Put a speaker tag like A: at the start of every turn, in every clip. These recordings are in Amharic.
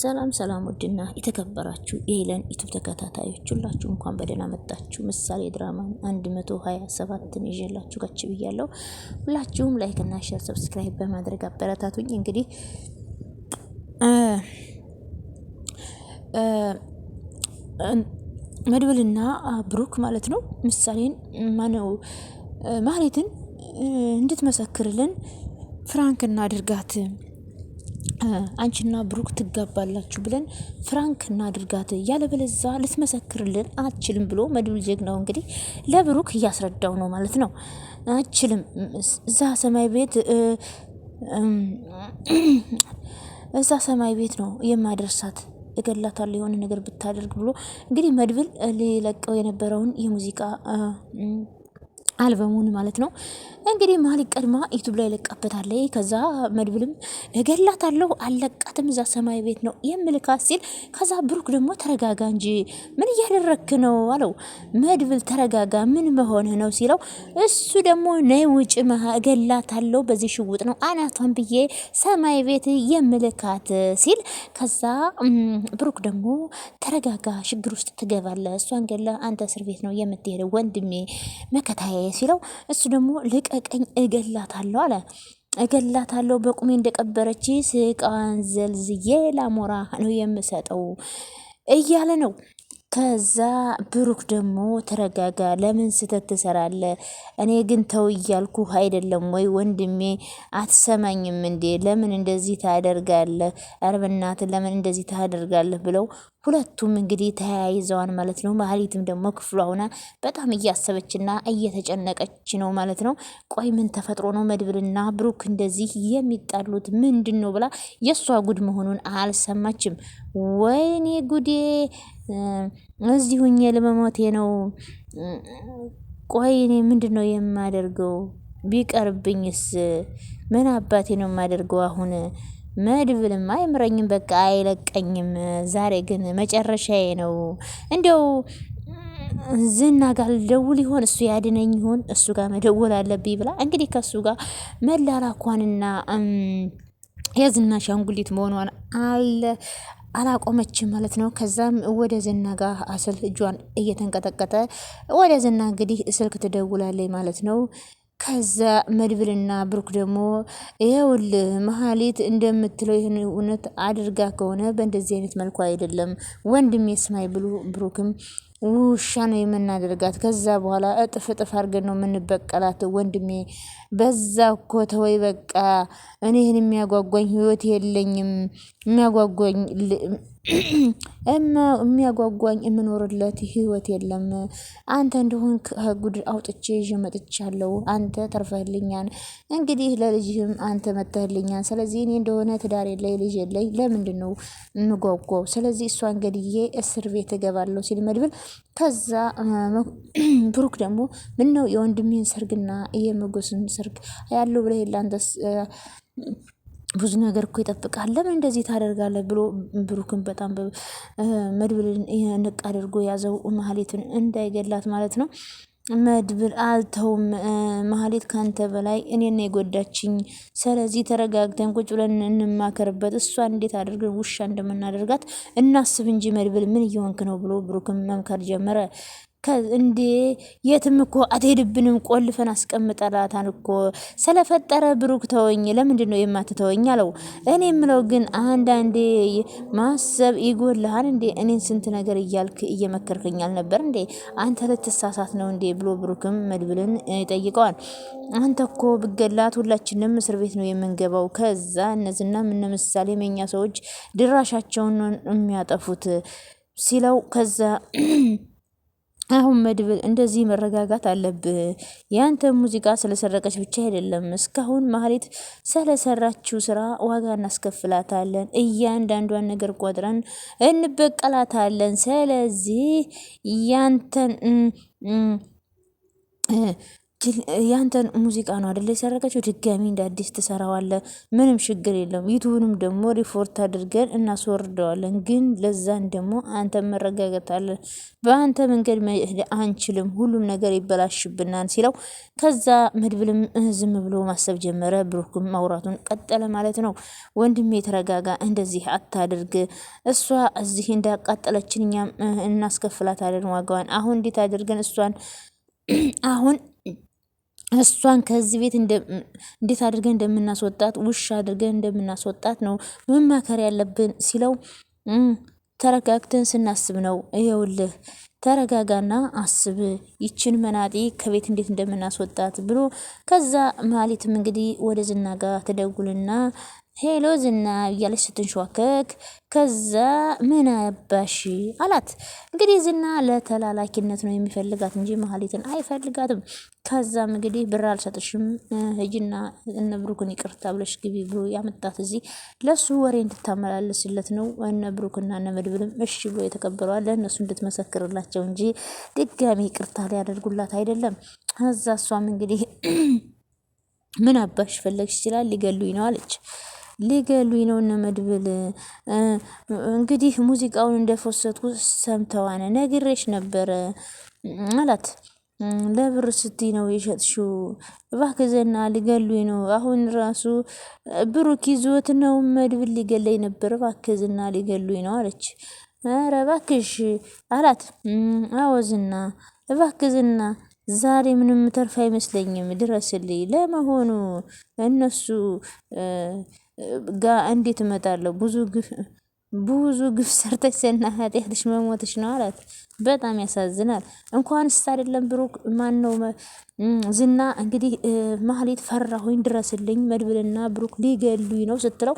A: ሰላም ሰላም ውድና የተከበራችሁ የሄለን ዩቲዩብ ተከታታዮች ሁላችሁ እንኳን በደህና መጣችሁ። ምሳሌ ድራማ 127ን ይዤላችሁ ከች ብያለሁ። ሁላችሁም ላይክ እና ሼር ሰብስክራይብ በማድረግ አበረታቱኝ። እንግዲህ መድብልና ብሩክ ማለት ነው ምሳሌን ማነው ማህሌትን እንድትመሰክርልን ፍራንክ እናድርጋት አንቺና ብሩክ ትጋባላችሁ ብለን ፍራንክ እናድርጋት ያለበለዛ ልትመሰክርልን አትችልም ብሎ መድብል ጀግናው እንግዲህ ለብሩክ እያስረዳው ነው ማለት ነው። አትችልም እዛ ሰማይ ቤት ነው የማደርሳት እገላታለሁ የሆነ ነገር ብታደርግ ብሎ እንግዲህ መድብል ሊለቀው የነበረውን የሙዚቃ አልበሙን ማለት ነው እንግዲህ ማህሌት ቀድማ ዩቲዩብ ላይ ለቃበታለች። ከዛ መድብልም እገላታለሁ አለቃትም እዛ ሰማይ ቤት ነው የምልካት ሲል ከዛ ብሩክ ደግሞ ተረጋጋ እንጂ ምን እያደረክ ነው አለው። መድብል ተረጋጋ ምን መሆንህ ነው ሲለው እሱ ደግሞ ነይ ውጭ እገላታለሁ በዚህ ሽውጥ ነው አናቷን ብዬ ሰማይ ቤት የምልካት ሲል ከዛ ብሩክ ደግሞ ተረጋጋ ችግር ውስጥ ትገባለህ እሷን ገላ አንተ እስር ቤት ነው የምትሄደው ወንድሜ መከታዬ ሲለው እሱ ደግሞ ልቀቀኝ እገላታለሁ አለ። እገላታለሁ በቁሜ እንደቀበረች ስቃን ዘልዝዬ ላሞራ ነው የምሰጠው እያለ ነው። ከዛ ብሩክ ደግሞ ተረጋጋ ለምን ስተት ትሰራለህ? እኔ ግን ተው እያልኩ አይደለም ወይ ወንድሜ አትሰማኝም እንዴ? ለምን እንደዚህ ታደርጋለህ? ኧረ በእናትህ ለምን እንደዚህ ታደርጋለህ? ብለው ሁለቱም እንግዲህ ተያይዘዋን ማለት ነው። ማህሌትም ደግሞ ክፍሏ ሆና በጣም እያሰበችና እየተጨነቀች ነው ማለት ነው። ቆይ ምን ተፈጥሮ ነው መድብልና ብሩክ እንደዚህ የሚጣሉት ምንድን ነው ብላ የእሷ ጉድ መሆኑን አልሰማችም። ወይኔ ጉዴ እዚህ ሁኜ ለመሞቴ ነው። ቆይ እኔ ምንድን ነው የማደርገው? ቢቀርብኝስ ምን አባቴ ነው የማደርገው? አሁን መድብልም አይምረኝም በቃ አይለቀኝም። ዛሬ ግን መጨረሻዬ ነው። እንደው ዝና ጋር ልደውል ይሆን እሱ ያድነኝ ይሆን እሱ ጋር መደወል አለብኝ ብላ እንግዲህ ከሱ ጋር መላላኳንና የዝና ሻንጉሊት መሆኗን አላቆመችም ማለት ነው። ከዛም ወደ ዝና ጋር አስል እጇን እየተንቀጠቀጠ ወደ ዝና እንግዲህ ስልክ ትደውላለች ማለት ነው። ከዛ መድብልና ብሩክ ደግሞ ይኸውልህ መሀሌት እንደምትለው ይህን እውነት አድርጋ ከሆነ በእንደዚህ አይነት መልኩ አይደለም ወንድሜ ስማይ ብሉ ብሩክም ውሻ ነው የምናደርጋት። ከዛ በኋላ እጥፍ አድርገን ነው የምንበቀላት ወንድሜ። በዛ እኮ ተወይ በቃ እኔ ይህን የሚያጓጓኝ ህይወት የለኝም። የሚያጓጓኝ የምኖርለት ህይወት የለም። አንተ እንደሆን ከጉድ አውጥቼ ይዤ መጥቻለሁ። አንተ ተርፈህልኛል። እንግዲህ ለልጅህም አንተ መተህልኛል። ስለዚህ እኔ እንደሆነ ትዳር የለኝ ልጅ የለኝ ለምንድን ነው የምጓጓው? ስለዚህ እሷን ገድዬ እስር ቤት እገባለሁ ሲል መድብል ከዛ ብሩክ ደግሞ ምን ነው የወንድሜን ሰርግና የመጎስን ሰርግ ያለው ብለህ ለአንተስ ብዙ ነገር እኮ ይጠብቃል። ለምን እንደዚህ ታደርጋለህ? ብሎ ብሩክን በጣም መድብልን ንቅ አድርጎ ያዘው ማህሌትን እንዳይገላት ማለት ነው። መድብል አልተውም ማህሌት ካንተ በላይ እኔን የጎዳችኝ። ስለዚህ ተረጋግተን ቁጭ ብለን እንማከርበት። እሷን እንዴት አድርገን ውሻ እንደምናደርጋት እናስብ እንጂ መድብል ምን እየሆንክ ነው? ብሎ ብሩክን መምከር ጀመረ። እንዴ የትም እኮ አትሄድብንም ቆልፈን አስቀምጠላታን እኮ ስለፈጠረ ብሩክ ተወኝ። ለምንድን ነው የማትተወኝ አለው። እኔ የምለው ግን አንዳንዴ ማሰብ ይጎልሃል እንዴ? እኔን ስንት ነገር እያልክ እየመከርከኝ አልነበር እንዴ? አንተ ልትሳሳት ነው እንዴ? ብሎ ብሩክም መድብልን ይጠይቀዋል። አንተ እኮ ብገላት ሁላችንም እስር ቤት ነው የምንገባው። ከዛ እነዚህና ምን ምሳሌ የኛ ሰዎች ድራሻቸውን የሚያጠፉት ሲለው ከዛ አሁን መድብል እንደዚህ መረጋጋት አለብህ። ያንተ ሙዚቃ ስለሰረቀች ብቻ አይደለም እስካሁን ማህሌት ስለሰራችው ስራ ዋጋ እናስከፍላታለን። እያንዳንዷን ነገር ቆጥረን እንበቀላታለን። ስለዚህ ያንተን ያንተን ሙዚቃ ነው አይደል የሰረቀችው? ድጋሚ እንደ አዲስ ትሰራዋለህ። ምንም ችግር የለም። ዩቱብንም ደግሞ ሪፖርት አድርገን እናስወርደዋለን። ግን ለዛን ደግሞ አንተ መረጋጋት አለ። በአንተ መንገድ መሄድ አንችልም፣ ሁሉም ነገር ይበላሽብናል ሲለው ከዛ መድብልም ዝም ብሎ ማሰብ ጀመረ። ብሩክም ማውራቱን ቀጠለ ማለት ነው። ወንድሜ ተረጋጋ፣ እንደዚህ አታድርግ። እሷ እዚህ እንዳቃጠለችን እኛም እናስከፍላታለን ዋጋዋን። አሁን እንዴት አድርገን አሁን እሷን ከዚህ ቤት እንዴት አድርገን እንደምናስወጣት ውሻ አድርገን እንደምናስወጣት ነው መማከር ያለብን ሲለው ተረጋግተን ስናስብ ነው። ይኸውልህ ተረጋጋና አስብ፣ ይችን መናጤ ከቤት እንዴት እንደምናስወጣት ብሎ ከዛ ማለትም እንግዲህ ወደ ዝና ጋር ትደውልና ሄሎ ዝና እያለች ስትንሸዋከክ ከዛ ምን አባሽ አላት። እንግዲህ ዝና ለተላላኪነት ነው የሚፈልጋት እንጂ መሀሊትን አይፈልጋትም። ከዛም እንግዲህ ብር አልሰጥሽም ሂጂና እነ ብሩክን ይቅርታ ብለሽ ግቢ ብሎ ያመጣት እዚህ ለሱ ወሬ እንድታመላለስለት ነው። እነ ብሩክና እነ መድብልም እሺ ብሎ የተቀበለዋል ለእነሱ እንድትመሰክርላቸው እንጂ ድጋሚ ይቅርታ ሊያደርጉላት አይደለም። ከዛ እሷም እንግዲህ ምን አባሽ ፈለግሽ ይችላል ሊገሉኝ ነው አለች። ሊገሉኝ ነው እነ መድብል እንግዲህ ሙዚቃውን እንደፈሰትኩ ሰምተዋነ ነግሬሽ ነበረ አላት። ለብር ስትይ ነው የሸጥሽው? እባክህ ዝና ሊገሉኝ ነው። አሁን ራሱ ብሩክ ይዞት ነው መድብል ሊገለኝ ነበር። እባክህ ዝና ሊገሉኝ ነው አለች። ኧረ እባክሽ አላት። አዎ ዝና እባክህ ዝና ዛሬ ምንም ተርፍ አይመስለኝም፣ ድረስልኝ። ለመሆኑ እነሱ ጋ እንዴት እመጣለሁ? ብዙ ግፍ ሰርተሽ ሰና ኃጢአትሽ መሞትሽ ነው አላት። በጣም ያሳዝናል። እንኳንስ አይደለም ብሩክ ማነው ዝና እንግዲህ ማህሌት ፈራሁኝ ድረስልኝ መድብልና ብሩክ ሊገሉኝ ነው ስትለው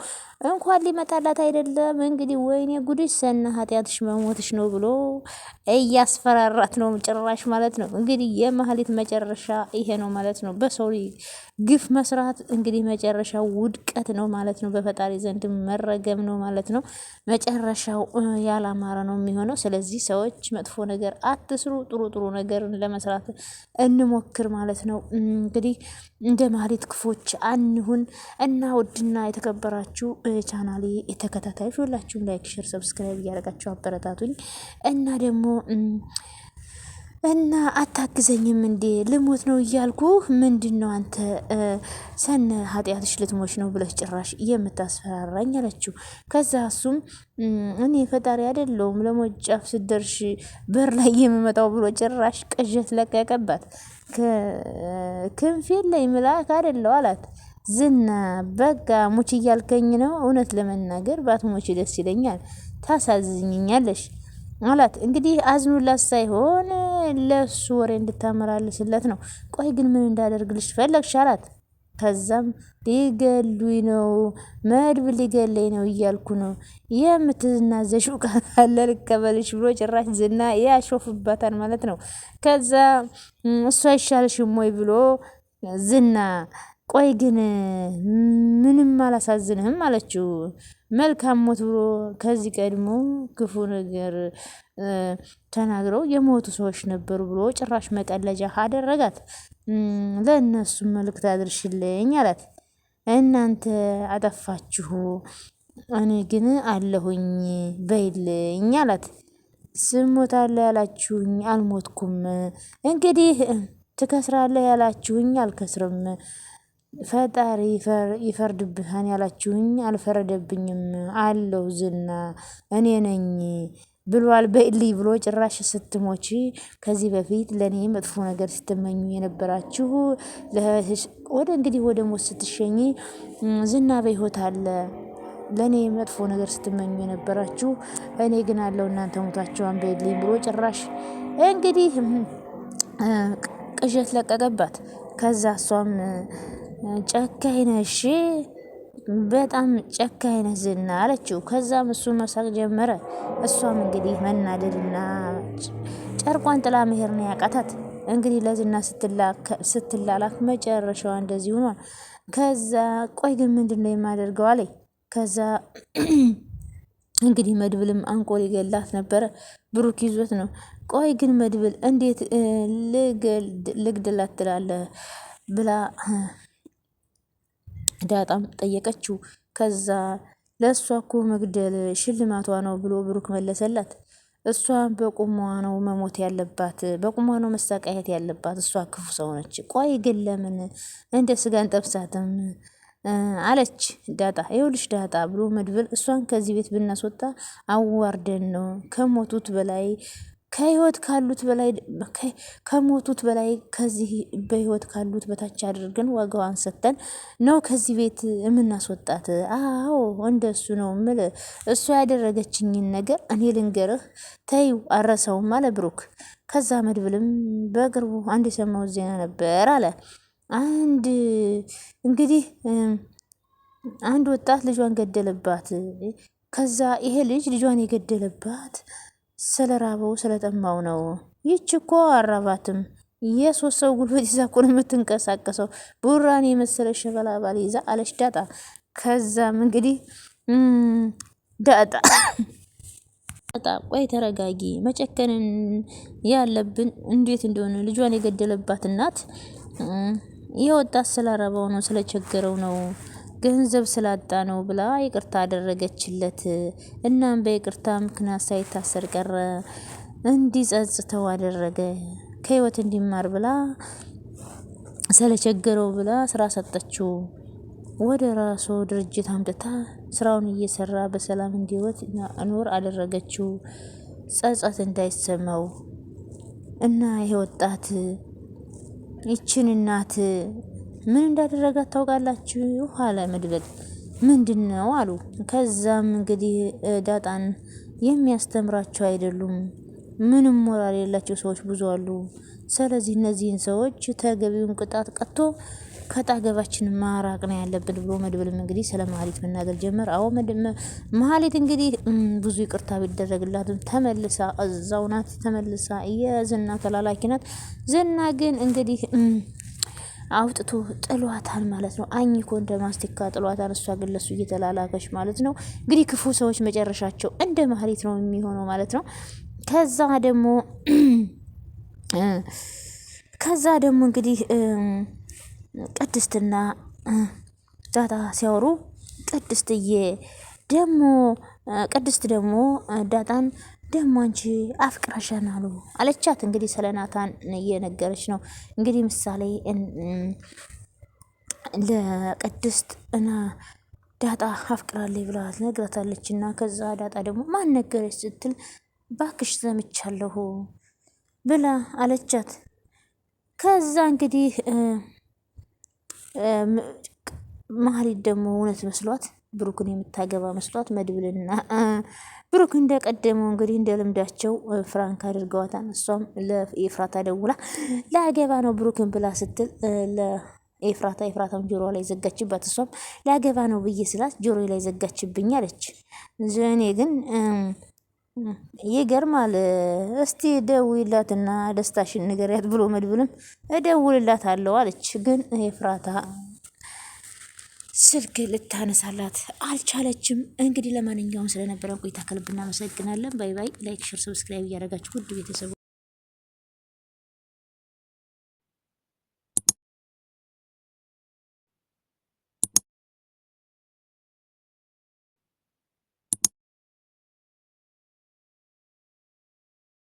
A: እንኳን ሊመጣላት አይደለም እንግዲህ ወይኔ ጉድሽ ሰና ኃጢአትሽ መሞትሽ ነው ብሎ እያስፈራራት ነው ጭራሽ ማለት ነው። እንግዲህ የማህሌት መጨረሻ ይሄ ነው ማለት ነው። በሰው ግፍ መስራት እንግዲህ መጨረሻው ውድቀት ነው ማለት ነው። በፈጣሪ ዘንድ መረገም ነው ማለት ነው። መጨረሻው ያላማረ ነው የሚሆነው። ስለዚህ ሰዎች መጥፎ ነገር አትስሩ፣ ጥሩ ጥሩ ነገርን ለመስራት እንሞክር ማለት ነው። እንግዲህ እንደ ማህሌት ክፎች አንሁን እና ውድና የተከበራችሁ ቻናሌ የተከታታዮች ሁላችሁም ላይክ፣ ሼር፣ ሰብስክራይብ እያደረጋችሁ አበረታቱኝ እና ደግሞ እና አታግዘኝም እንዴ ልሞት ነው እያልኩ ምንድን ነው አንተ ሰነ ኃጢአትሽ ልትሞች ነው ብለሽ ጭራሽ የምታስፈራራኝ አለችው። ከዛ እሱም እኔ ፈጣሪ አይደለሁም ለሞት ጫፍ ስደርሽ በር ላይ የምመጣው ብሎ ጭራሽ ቅዠት ለቀቀባት። ክንፍ የለኝ ምላክ አይደለው አላት። ዝና በቃ ሙች እያልከኝ ነው? እውነት ለመናገር ባትሞች ደስ ይለኛል፣ ታሳዝኝኛለሽ አላት። እንግዲህ አዝኑላት ሳይሆን ለሱ ወሬ እንድታመላልስለት ነው። ቆይ ግን ምን እንዳደርግልሽ ፈለግሽ አላት። ከዛም ሊገሉኝ ነው መድብል ሊገለኝ ነው እያልኩ ነው የምትናዘሽው ካለ ልቀበልሽ ብሎ ጭራሽ ዝና ያሾፍባታል ማለት ነው። ከዛ እሱ አይሻልሽም ወይ ብሎ ዝና ቆይ ግን ምንም አላሳዝንህም አለችው። መልካም ሞት ብሎ ከዚህ ቀድሞ ክፉ ነገር ተናግረው የሞቱ ሰዎች ነበሩ ብሎ ጭራሽ መቀለጃ አደረጋት። ለእነሱ መልእክት አድርሽልኝ አላት። እናንተ አጠፋችሁ፣ እኔ ግን አለሁኝ በይልኝ አላት። ስሞታለህ ያላችሁኝ አልሞትኩም፣ እንግዲህ ትከስራለህ ያላችሁኝ አልከስርም፣ ፈጣሪ ይፈርድብሃን ያላችሁኝ አልፈረደብኝም አለው ዝና እኔ ነኝ ብሏል በይልኝ ብሎ ጭራሽ ስትሞቺ ከዚህ በፊት ለእኔ መጥፎ ነገር ስትመኙ የነበራችሁ ወደ እንግዲህ ወደ ሞት ስትሸኝ ዝና በሕይወት አለ። ለእኔ መጥፎ ነገር ስትመኙ የነበራችሁ እኔ ግን አለው እናንተ ሞታችኋን በይልኝ ብሎ ጭራሽ እንግዲህ ቅዠት ለቀቀባት። ከዛ እሷም ጨካኝ ነሽ፣ በጣም ጨካኝ ነህ ዝና አለችው። ከዛም እሱ መሳቅ ጀመረ። እሷም እንግዲህ መናደድና ጨርቋን ጥላ መሄድ ነው ያቃታት። እንግዲህ ለዝና ስትላላክ መጨረሻዋ እንደዚህ ሆኗል። ከዛ ቆይ ግን ምንድነው የማደርገው አለኝ። ከዛ እንግዲህ መድብልም አንቆ ሊገላት ነበረ። ብሩክ ይዞት ነው። ቆይ ግን መድብል እንዴት ልግደላት ትላለህ ብላ ዳጣም ጠየቀችው። ከዛ ለእሷ እኮ መግደል ሽልማቷ ነው ብሎ ብሩክ መለሰላት። እሷ በቁሟ ነው መሞት ያለባት፣ በቁሟ ነው መሰቃየት ያለባት። እሷ ክፉ ሰው ነች። ቆይ ግን ለምን እንደ ስጋን ጠብሳትም አለች ዳጣ። ይኸውልሽ ዳጣ ብሎ መድብል እሷን ከዚህ ቤት ብናስወጣ አዋርደን ነው ከሞቱት በላይ ከህይወት ካሉት በላይ ከሞቱት በላይ ከዚህ በህይወት ካሉት በታች አድርገን ዋጋዋን ሰጥተን ነው ከዚህ ቤት የምናስወጣት። አዎ እንደሱ ነው ምል እሷ ያደረገችኝን ነገር እኔ ልንገርህ ተይው አረሰውም አለ ብሩክ። ከዛ መድብልም በቅርቡ አንድ የሰማሁት ዜና ነበር አለ። እንግዲህ አንድ ወጣት ልጇን ገደለባት። ከዛ ይሄ ልጇን የገደለባት ስለራበው ስለጠማው ነው። ይች እኮ አራባትም የሶስት ሰው ጉልበት ይዛ እኮ ነው የምትንቀሳቀሰው። ቡራን የመሰለ ሸበላ ባል ይዛ አለች ዳጣ። ከዛም እንግዲህ ዳጣ ቆይ ተረጋጊ፣ መጨከንን ያለብን እንዴት እንደሆነ ልጇን የገደለባት እናት የወጣት ስለራበው ነው ስለቸገረው ነው ገንዘብ ስላጣ ነው ብላ ይቅርታ አደረገችለት። እናም በይቅርታ ምክንያት ሳይታሰር ቀረ። እንዲጸጽተው አደረገ። ከህይወት እንዲማር ብላ ስለቸገረው ብላ ስራ ሰጠችው። ወደ ራሱ ድርጅት አምጥታ ስራውን እየሰራ በሰላም እንዲወት ኖር አደረገችው። ጸጸት እንዳይሰማው እና ይሄ ወጣት ይችን እናት ምን እንዳደረጋት ታውቃላችሁ? አለ መድብል። ምንድነው አሉ። ከዛም እንግዲህ ዳጣን የሚያስተምራቸው አይደሉም፣ ምንም ሞራል የሌላቸው ሰዎች ብዙ አሉ። ስለዚህ እነዚህን ሰዎች ተገቢውን ቅጣት ቀጥቶ ከጣገባችን ማራቅ ነው ያለብን ብሎ መድብልም እንግዲህ ስለ መሀሊት መናገር ጀመር። አዎ መሀሊት እንግዲህ ብዙ ይቅርታ ቢደረግላትም ተመልሳ እዛው ናት። ተመልሳ የዝና ተላላኪ ናት። ዝና ግን እንግዲህ አውጥቶ ጥሏታል ማለት ነው። አኝኮ እንደ ማስቲካ ጥሏታል። እሷ ግን ለሱ እየተላላከች ማለት ነው። እንግዲህ ክፉ ሰዎች መጨረሻቸው እንደ መሀሊት ነው የሚሆነው ማለት ነው። ከዛ ደግሞ እንግዲህ ቅድስትና ዳጣ ሲያወሩ ቅድስት ደግሞ ዳጣን ደግሞ አንቺ አፍቅረሻን አሉ አለቻት። እንግዲህ ስለ ናታን እየነገረች ነው። እንግዲህ ምሳሌ ለቅድስት እና ዳጣ አፍቅራለች ብላ ነግራታለች። እና ከዛ ዳጣ ደግሞ ማን ነገረች ስትል ባክሽ ሰምቻለሁ ብላ አለቻት። ከዛ እንግዲህ መሀሊት ደግሞ እውነት መስሏት ብሩክን የምታገባ መስሏት መድብልና ብሩክ እንደቀደመው እንግዲህ እንደ ልምዳቸው ፍራንክ አድርገዋታል። እሷም ለኤፍራታ ደውላ ላገባ ነው ብሩክን ብላ ስትል ኤፍራታም ጆሮ ላይ ዘጋችባት። እሷም ላገባ ነው ብዬ ስላት ጆሮ ላይ ዘጋችብኝ አለች። እኔ ግን ይገርማል። እስቲ ደውይላትና ደስታሽን ንገሪያት ብሎ መድብልም እደውልላታለሁ አለች። ግን ኤፍራታ ስልክ ልታነሳላት አልቻለችም። እንግዲህ ለማንኛውም ስለነበረን ቆይታ ከልብ እናመሰግናለን። ባይ ባይ። ላይክ፣ ሼር፣ ሰብስክራይብ እያደረጋችሁ ውድ ቤተሰቡ